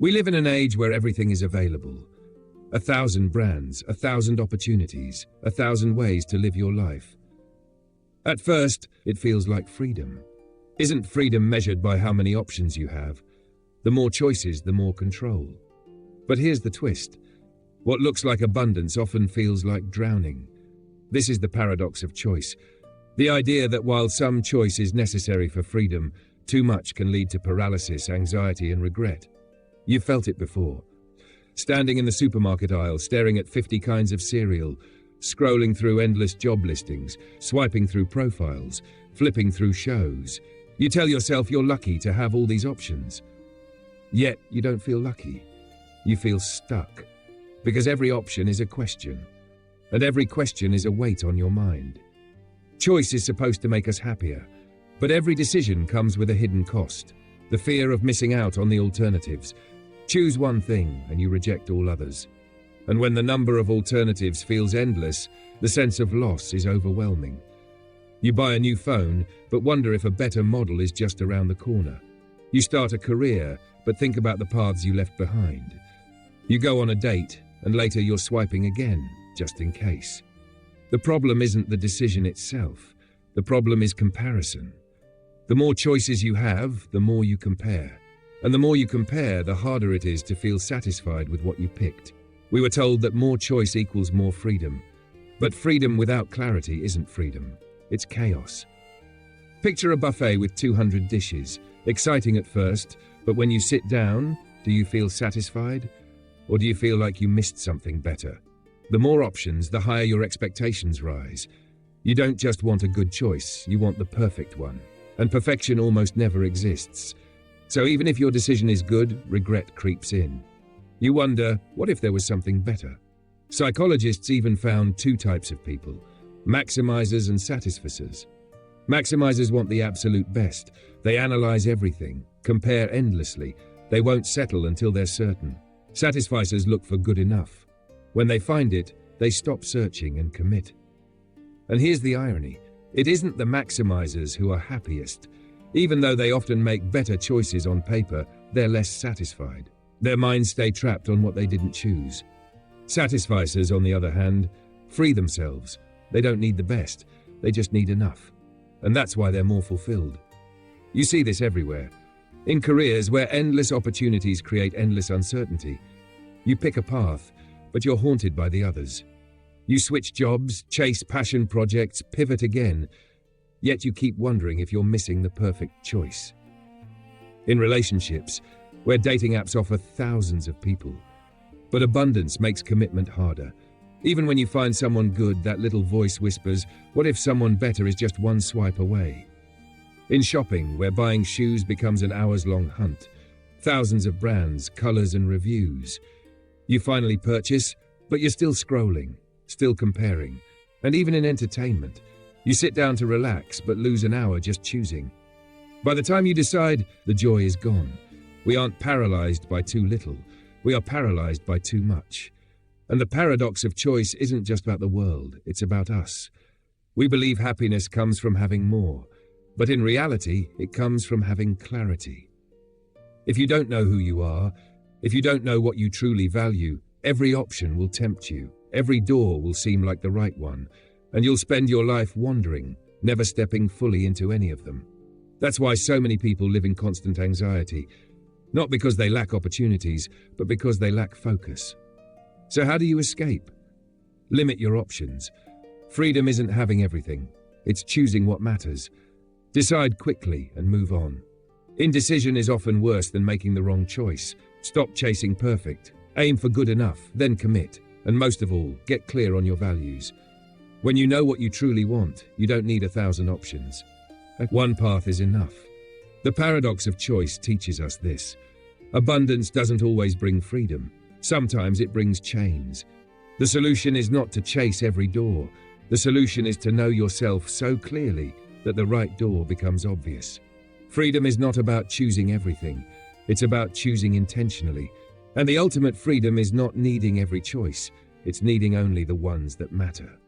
We live in an age where everything is available. 1,000 brands, 1,000 opportunities, 1,000 ways to live your life. At first, it feels like freedom. Isn't freedom measured by how many options you have? The more choices, the more control. But here's the twist. What looks like abundance often feels like drowning. This is the paradox of choice. The idea that while some choice is necessary for freedom, too much can lead to paralysis, anxiety, and regret. You've felt it before. Standing in the supermarket aisle, staring at 50 kinds of cereal, scrolling through endless job listings, swiping through profiles, flipping through shows. You tell yourself you're lucky to have all these options. Yet you don't feel lucky. You feel stuck. Because every option is a question. And every question is a weight on your mind. Choice is supposed to make us happier. But every decision comes with a hidden cost. The fear of missing out on the alternatives. Choose one thing and you reject all others. And when the number of alternatives feels endless, the sense of loss is overwhelming. You buy a new phone, but wonder if a better model is just around the corner. You start a career, but think about the paths you left behind. You go on a date, and later you're swiping again, just in case. The problem isn't the decision itself. The problem is comparison. The more choices you have, the more you compare. And the more you compare, the harder it is to feel satisfied with what you picked. We were told that more choice equals more freedom. But freedom without clarity isn't freedom. It's chaos. Picture a buffet with 200 dishes. Exciting at first, but when you sit down, do you feel satisfied? Or do you feel like you missed something better? The more options, the higher your expectations rise. You don't just want a good choice, you want the perfect one. And perfection almost never exists. So even if your decision is good, regret creeps in. You wonder, what if there was something better? Psychologists even found two types of people: maximizers and satisficers. Maximizers want the absolute best. They analyze everything, compare endlessly. They won't settle until they're certain. Satisficers look for good enough. When they find it, they stop searching and commit. And here's the irony. It isn't the maximizers who are happiest. Even though they often make better choices on paper, they're less satisfied. Their minds stay trapped on what they didn't choose. Satisficers, on the other hand, free themselves. They don't need the best, they just need enough. And that's why they're more fulfilled. You see this everywhere. In careers where endless opportunities create endless uncertainty. You pick a path, but you're haunted by the others. You switch jobs, chase passion projects, pivot again, yet you keep wondering if you're missing the perfect choice. In relationships, where dating apps offer thousands of people, but abundance makes commitment harder. Even when you find someone good, that little voice whispers, what if someone better is just one swipe away? In shopping, where buying shoes becomes an hours-long hunt, thousands of brands, colors and reviews. You finally purchase, but you're still scrolling, still comparing. And even in entertainment, you sit down to relax but lose an hour just choosing. By the time you decide, the joy is gone. We aren't paralyzed by too little, we are paralyzed by too much. And the paradox of choice isn't just about the world, it's about us. We believe happiness comes from having more, but in reality, it comes from having clarity. If you don't know who you are, if you don't know what you truly value, every option will tempt you, every door will seem like the right one, and you'll spend your life wandering, never stepping fully into any of them. That's why so many people live in constant anxiety, not because they lack opportunities, but because they lack focus. So how do you escape? Limit your options. Freedom isn't having everything, it's choosing what matters. Decide quickly and move on. Indecision is often worse than making the wrong choice. Stop chasing perfect. Aim for good enough, then commit. And most of all, get clear on your values. When you know what you truly want, you don't need 1,000 options. One path is enough. The paradox of choice teaches us this. Abundance doesn't always bring freedom. Sometimes it brings chains. The solution is not to chase every door. The solution is to know yourself so clearly that the right door becomes obvious. Freedom is not about choosing everything. It's about choosing intentionally. And the ultimate freedom is not needing every choice. It's needing only the ones that matter.